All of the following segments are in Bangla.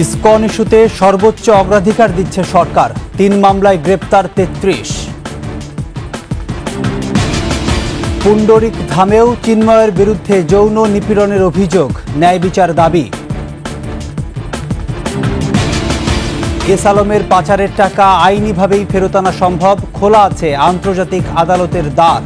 ইসকন ইস্যুতে সর্বোচ্চ অগ্রাধিকার দিচ্ছে সরকার। ৩ মামলায় গ্রেপ্তার ৩৩। পুণ্ডরিক ধামেও চিন্ময়ের বিরুদ্ধে যৌন নিপীড়নের অভিযোগ, ন্যায় বিচার দাবি। এস আলমের পাচারের টাকা আইনিভাবেই ফেরত আনা সম্ভব, খোলা আছে আন্তর্জাতিক আদালতের দ্বার।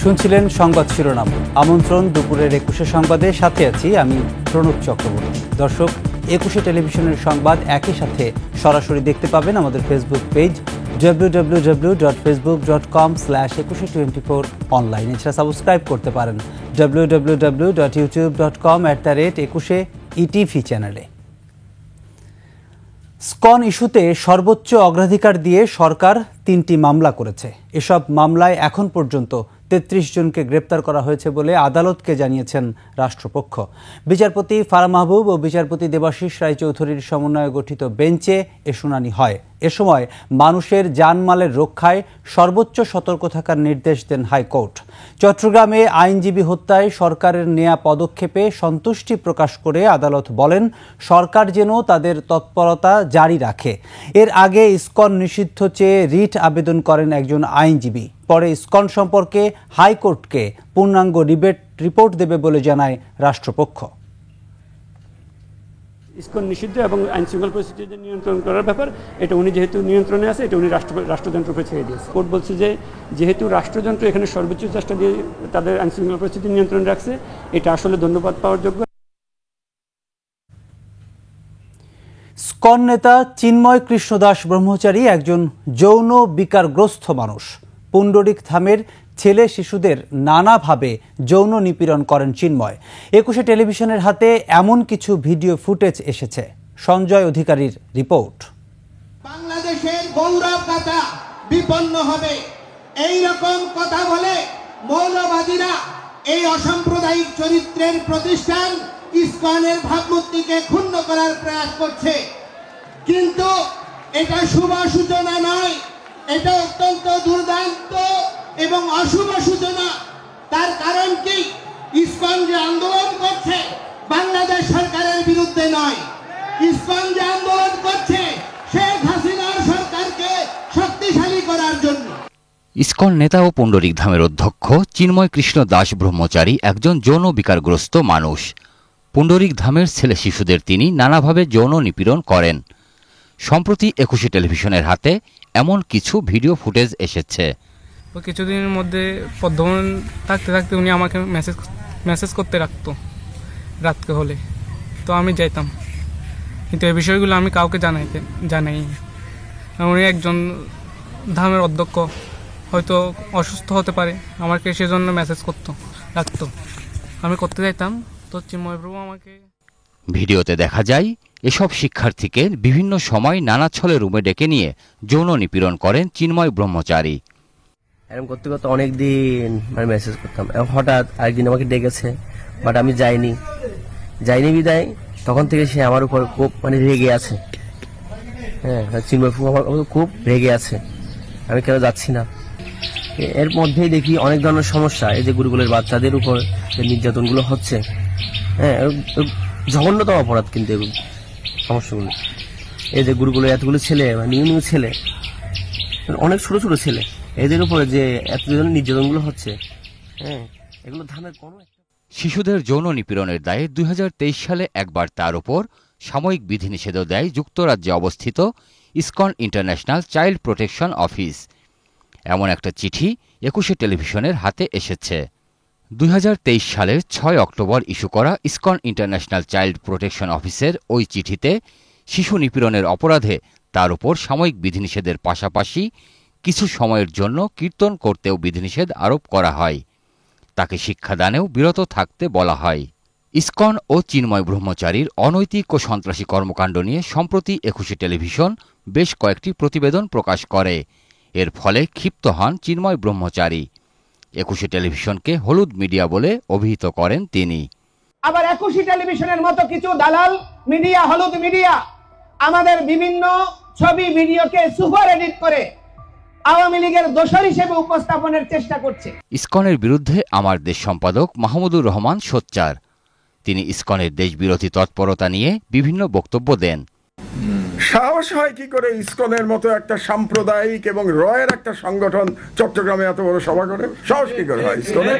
শুনছিলেন সংবাদ শিরোনাম। আমন্ত্রণ দুপুরের ২১শে সংবাদে, সাথে আছি আমি প্রণব চক্রবর্তী। দর্শক, ২১শে টেলিভিশনের সংবাদ একই সাথে সরাসরি দেখতে পাবেন আমাদের ফেসবুক পেজ www.facebook.com/2124 অনলাইন। এছাড়া সাবস্ক্রাইব করতে পারেন www.youtube.com/21ETV চ্যানেলে। ইসকন ইস্যুতে সর্বোচ্চ অগ্রাধিকার দিয়ে সরকার ৩টি মামলা করেছে। এসব মামলায় এখন পর্যন্ত ৩৩ জনকে গ্রেপ্তার করা হয়েছে বলে আদালতকে জানিয়েছেন রাষ্ট্রপক্ষ। বিচারপতি ফারাহ মাহবুব ও বিচারপতি দেবাশিস রায়চৌধুরীর সমন্বয়ে গঠিত বেঞ্চে এ শুনানি হয়। এ সময় মানুষের জানমালের রক্ষায় সর্বোচ্চ সতর্ক থাকার নির্দেশ দেন হাইকোর্ট। চট্টগ্রামে আইনজীবী হত্যায় সরকারের নেয়া পদক্ষেপে সন্তুষ্টি প্রকাশ করে আদালত বলেন, সরকার যেন তাদের তৎপরতা জারি রাখে। এর আগে ইসকন নিষিদ্ধ চেয়ে রিট আবেদন করেন একজন আইনজীবী। পরে ইসকন সম্পর্কে হাইকোর্টকে পূর্ণাঙ্গ রিপোর্ট দেবে বলে জানায় রাষ্ট্রপক্ষ। ইসকন নিষিদ্ধ এবং আইন শৃঙ্খলা পরিস্থিতি নিয়ন্ত্রণ করার ব্যাপার, এটা উনি যেহেতু নিয়ন্ত্রণে আছে, এটা উনি রাষ্ট্রযন্ত্রকে ছেড়ে দিয়েছে। কোর্ট বলছে যে যেহেতু রাষ্ট্রযন্ত্র এখানে সর্বোচ্চ চেষ্টা দিয়ে তাদের আইন শৃঙ্খলা পরিস্থিতি নিয়ন্ত্রণে রাখছে, এটা আসলে ধন্যবাদ পাওয়ার যোগ্য। ইসকন নেতা চিন্ময় কৃষ্ণ দাস ব্রহ্মচারী একজন যৌন বিকারগ্রস্ত মানুষ। পুণ্ডরিক ধামের ছেলে শিশুদের নানাভাবে যৌন নিপীড়ন করেন চিন্ময়। ২১শে টেলিভিশনের হাতে এমন কিছু ভিডিও ফুটেজ এসেছে। সঞ্জয় অধিকারীর রিপোর্ট। বাংলাদেশের গৌরব গাথা বিপন্ন হবে এই রকম কথা বলে মৌলবাদীরা এই অসাম্প্রদায়িক চরিত্রের প্রতিষ্ঠান ইসকনের ভাবমূর্তিকে ক্ষুণ্ণ করার প্রয়াস করছে। কিন্তু এটা শুভ সূচনা নয়, এটা অত্যন্ত দুর্দান্ত এবং অশুভ সূচনা। তার কারণ কি? ইসকন যে আন্দোলন করছে বাংলাদেশ সরকারের বিরুদ্ধে নয়, ইসকন যে আন্দোলন করছে শেখ হাসিনার সরকারকে শক্তিশালী করার জন্য। ইসকন নেতা ও পুণ্ডরিক ধামের অধ্যক্ষ চিন্ময় কৃষ্ণ দাস ব্রহ্মচারী একজন যৌন বিকারগ্রস্ত মানুষ। পুণ্ডরিক ধামের ছেলে শিশুদের তিনি নানাভাবে যৌন নিপীড়ন করেন। সম্প্রতি ২১শে টেলিভিশনের হাতে এমন কিছু ভিডিও ফুটেজ এসেছে। কিছুদিনের মধ্যে পদ্মমন থাকতে থাকতে উনি আমাকে মেসেজ করতে রাখতো রাতকে হলে, তো আমি যাইতাম, কিন্তু এই বিষয়গুলো আমি কাউকে জানাই। উনি একজন ধামের অধ্যক্ষ, হয়তো অসুস্থ হতে পারে, আমাকে সেজন্য মেসেজ রাখতো, আমি করতে যাইতাম। তো চিন্ময় প্রভু আমাকে ভিডিওতে দেখা যায় এসব শিক্ষার্থীকে বিভিন্ন সময় নানা ছলে রুমে ডেকে নিয়ে যৌন নিপীড়ন করেন চিন্ময় ব্রহ্মচারী। এরকম করতে করতে অনেকদিন মেসেজ করতাম। হঠাৎ আরেকদিন আমাকে ডেকেছে, বাট আমি যাইনি বিদায় তখন থেকে সে আমার উপর খুব রেগে আছে। হ্যাঁ, চিন্ময় প্রভু আমার খুব রেগে আছে, আমি কেন যাচ্ছি না। এর মধ্যেই দেখি অনেক ধরনের সমস্যা, এই যে গুরুকুলের বাচ্চাদের উপর যে নির্যাতনগুলো হচ্ছে, হ্যাঁ, জঘন্যতম অপরাধ। কিন্তু এগুলো সমস্যাগুলো, এই যে গুরুকুলের এতগুলো ছেলে, নিউ ছেলে, অনেক ছোট ছোট ছেলে, এদের উপরে যে এত নির্যাতনগুলো হচ্ছে, হ্যাঁ, এগুলো ধামের কোনো। শিশুদের যৌন নিপীড়নের দায়ে ২০২৩ সালে একবার তার উপর সাময়িক বিধিনিষেধও দেয় যুক্তরাজ্যে অবস্থিত ISKCON international child protection office. এমন একটা চিঠি ২১শে টেলিভিশনের হাতে এসেছে। ২০২৩ সালের ৬ অক্টোবর ইস্যু করা ইসকন ইন্টারন্যাশনাল চাইল্ড প্রোটেকশন অফিসের ওই চিঠিতে শিশু নিপীড়নের অপরাধে তার উপর সাময়িক বিধিনিষেধের পাশাপাশি কিছু সময়ের জন্য কীর্তন করতেও বিধিনিষেধ আরোপ করা হয়। তাকে শিক্ষাদানেও বিরত থাকতে বলা হয়। ইসকন ও চিন্ময় ব্রহ্মচারীর অনৈতিক ও সন্ত্রাসী কর্মকাণ্ড নিয়ে সম্প্রতি ২১শে টেলিভিশন বেশ কয়েকটি প্রতিবেদন প্রকাশ করে। এর ফলে ক্ষিপ্ত হন চিন্ময় ব্রহ্মচারী। ২১শে টেলিভিশনকে হলুদ মিডিয়া বলে অভিহিত করেন তিনি। আবার একুশে টেলিভিশনের মতো কিছু দালাল মিডিয়া, হলুদ মিডিয়া আমাদের বিভিন্ন ছবি ভিডিওকে সুপার এডিট করে আওয়ামী লীগের দোষর হিসেবে উপস্থাপনের চেষ্টা করছে। ইসকনের বিরুদ্ধে আমার দেশ সম্পাদক মাহমুদুর রহমান সোচ্চার। তিনি ইসকনের দেশবিরোধী তৎপরতা নিয়ে বিভিন্ন বক্তব্য দেন। সাহস হয় কি করে ইসকনের মতো একটা সাম্প্রদায়িক এবং রয়ের একটা সংগঠন চট্টগ্রামে এত বড় সভা করে? সাহস কি করে হয় ইসকনের?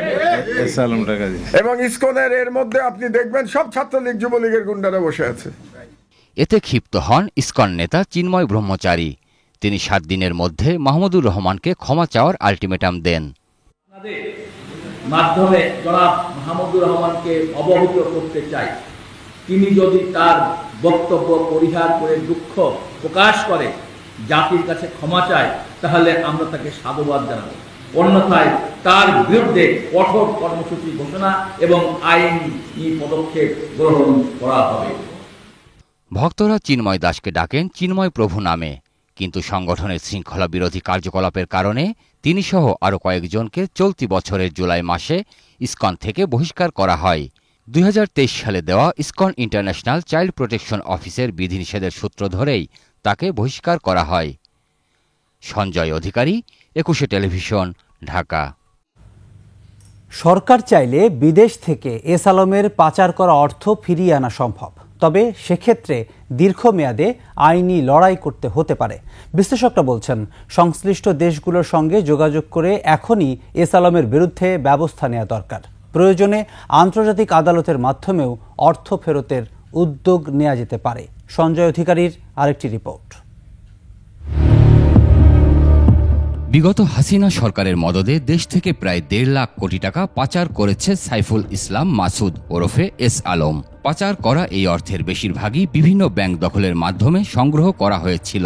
এবং ইসকনের এর মধ্যে আপনি দেখবেন সব ছাত্রলীগ যুবলীগের গুন্ডারা বসে আছে। এতে ক্ষিপ্ত হন ইসকন নেতা চিন্ময় ব্রহ্মচারী। তিনি 7 দিনের মধ্যে মাহমুদুর রহমানকে ক্ষমা চাওয়ার আলটিমেটাম দেন। মাধ্যমে জনাব মাহমুদুর রহমানকে অবহিত করতে চাই, তিনি যদি তার বক্তব্য পরিহার করে দুঃখ প্রকাশ করে জাতির কাছে ক্ষমা চায়, তাহলে আমরা তাকে সাধুবাদ জানাবো। অন্যথায় তার বিরুদ্ধে কঠোর কর্মসূচি ঘোষণা এবং আইনি পদক্ষেপ গ্রহণ করা হবে। ভক্তরা চিন্ময় দাসকে ডাকেন চিন্ময় প্রভু নামে, কিন্তু সংগঠনের শৃঙ্খলা বিরোধী কার্যকলাপের কারণে তিনি সহ আরও কয়েকজনকে চলতি বছরের জুলাই মাসে ইসকন থেকে বহিষ্কার করা হয়। 2023 সালে দেওয়া ইসকন ইন্টারন্যাশনাল চাইল্ড প্রোটেকশন অফিসের বিধিনিষেধের সূত্র ধরেই তাকে বহিষ্কার করা হয়। সঞ্জয় অধিকারী, 21 টেলিভিশন, ঢাকা। সরকার চাইলে বিদেশ থেকে এস আলমের পাচার করা অর্থ ফিরিয়ে আনা সম্ভব, তবে সেক্ষেত্রে দীর্ঘমেয়াদে আইনি লড়াই করতে হতে পারে। বিশ্লেষকরা বলছেন, সংশ্লিষ্ট দেশগুলোর সঙ্গে যোগাযোগ করে এখনই এস আলমের বিরুদ্ধে ব্যবস্থা নেওয়া দরকার। প্রয়োজনে আন্তর্জাতিক আদালতের মাধ্যমেও অর্থ ফেরতের উদ্যোগ নেওয়া যেতে পারে। সঞ্জয় অধিকারীর আরেকটি রিপোর্ট। বিগত হাসিনা সরকারের মদদে দেশ থেকে প্রায় 1.5 লাখ কোটি টাকা পাচার করেছে সাইফুল ইসলাম মাসুদ ওরফে এস আলম। পাচার করা এই অর্থের বেশিরভাগই বিভিন্ন ব্যাংক দখলের মাধ্যমে সংগ্রহ করা হয়েছিল।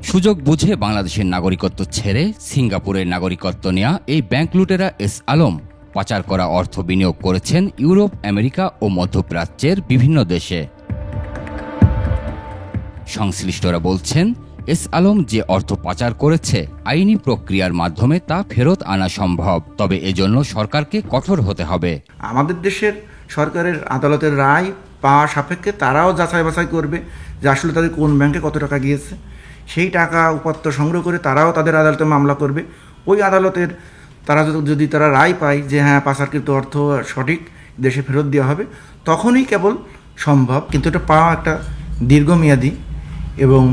সুযোগ বুঝে বাংলাদেশের নাগরিকত্ব ছেড়ে সিঙ্গাপুরের নাগরিকত্ব নেওয়া এই ব্যাংক লুটেরা এস আলম পাচার করা অর্থ বিনিয়োগ করেছেন ইউরোপ, আমেরিকা ও মধ্যপ্রাচ্যের বিভিন্ন দেশে। সংশ্লিষ্টরা বলছেন, এস আলম যে অর্থ পাচার করেছে আইনি প্রক্রিয়ার মাধ্যমে তা ফেরত আনা সম্ভব, তবে এজন্য সরকারকে কঠোর হতে হবে। আমাদের দেশের সরকারের আদালতের রায় পাওয়া সাপেক্ষে তারাও যাচাই বাছাই করবে যে আসলে তাদের কোন ব্যাংকে কত টাকা গিয়েছে। সেই টাকা উপাত্ত সংগ্রহ করে তারাও তাদের আদালতে মামলা করবে। ওই আদালতের তারা যদি তারা রায় পায় যে হ্যাঁ পাচারকৃত অর্থ সঠিক, দেশে ফেরত দেওয়া হবে, তখনই কেবল সম্ভব। কিন্তু এটা পাওয়া একটা দীর্ঘমেয়াদী এবং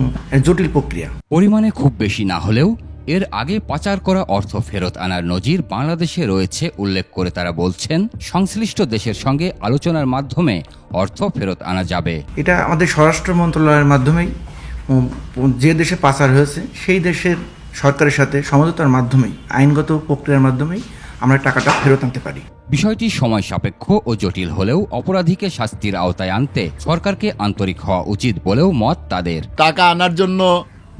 জটিল প্রক্রিয়া। পরিমাণে খুব বেশি না হলেও এর আগে পাচার করা অর্থ ফেরত আনার নজির বাংলাদেশে রয়েছে উল্লেখ করে তারা বলছেন, সংশ্লিষ্ট দেশের সঙ্গে আলোচনার মাধ্যমে অর্থ ফেরত আনা যাবে। এটা আমাদের স্বরাষ্ট্র মন্ত্রণালয়ের মাধ্যমেই যে দেশে পাচার হয়েছে সেই দেশের সরকারের সাথে সমঝোতার মাধ্যমেই, আইনগত প্রক্রিয়ার মাধ্যমেই আমরা টাকাটা ফেরত আনতে পারি। বিষয়টি সময় সাপেক্ষ ও জটিল হলেও অপরাধীকে শাস্তির আওতায় আনতে সরকারকে আন্তরিক হওয়া উচিত বলেও মত তাদের। টাকা আনার জন্য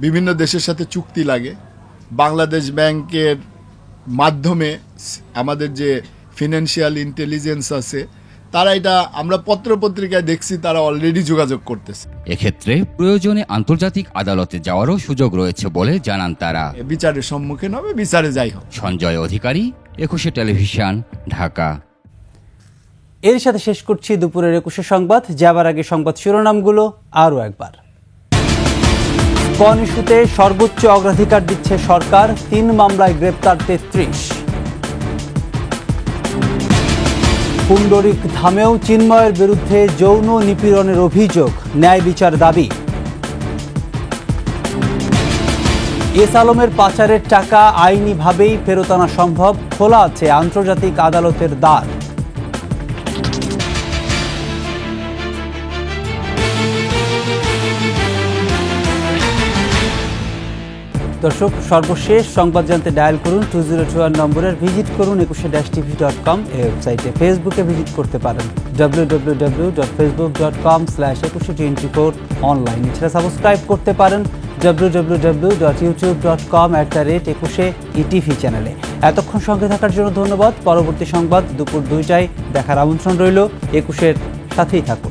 বিভিন্ন দেশের সাথে চুক্তি লাগে। বাংলাদেশ ব্যাংকের মাধ্যমে আমাদের যে ফিনান্সিয়াল ইন্টেলিজেন্স আছে, তারা এটা আমরা পত্রপত্রিকায় দেখছি, তারা অলরেডি যোগাযোগ করতেছে। এক্ষেত্রে প্রয়োজনে আন্তর্জাতিক আদালতে যাওয়ারও সুযোগ রয়েছে বলে জানান তারা। বিচারের সম্মুখীন হবে, বিচারে যাই হোক। সঞ্জয় অধিকারী, 21 টেলিভিশন, ঢাকা। এর সাথে শেষ করছি দুপুরের 21 সংবাদ। যাবার আগে সংবাদ শিরোনামগুলো আরও একবার। স্পন ইস্যুতে সর্বোচ্চ অগ্রাধিকার দিচ্ছে সরকার, 3 মামলায় গ্রেপ্তার 33। পুণ্ডরিক ধামেও চিন্ময়ের বিরুদ্ধে যৌন নিপীড়নের অভিযোগ, ন্যায় বিচার দাবি। এস আলমের পাচারের টাকা আইনিভাবেই ফেরত আনা সম্ভব, খোলা আছে আন্তর্জাতিক আদালতের দ্বার। দর্শক, সর্বশেষ সংবাদ জানতে ডায়াল করুন 2021 নম্বরের, ভিজিট করুন 21-tv.com এই ওয়েবসাইটে। ফেসবুকে ভিজিট করতে পারেন www.facebook.com/2124 অনলাইন। এছাড়া সাবস্ক্রাইব করতে পারেন www.youtube.com/21etv চ্যানেলে। এতক্ষণ সঙ্গে থাকার জন্য ধন্যবাদ। পরবর্তী সংবাদ দুপুর 2টায় দেখার আমন্ত্রণ রইল। 21-এর সাথেই থাকুন।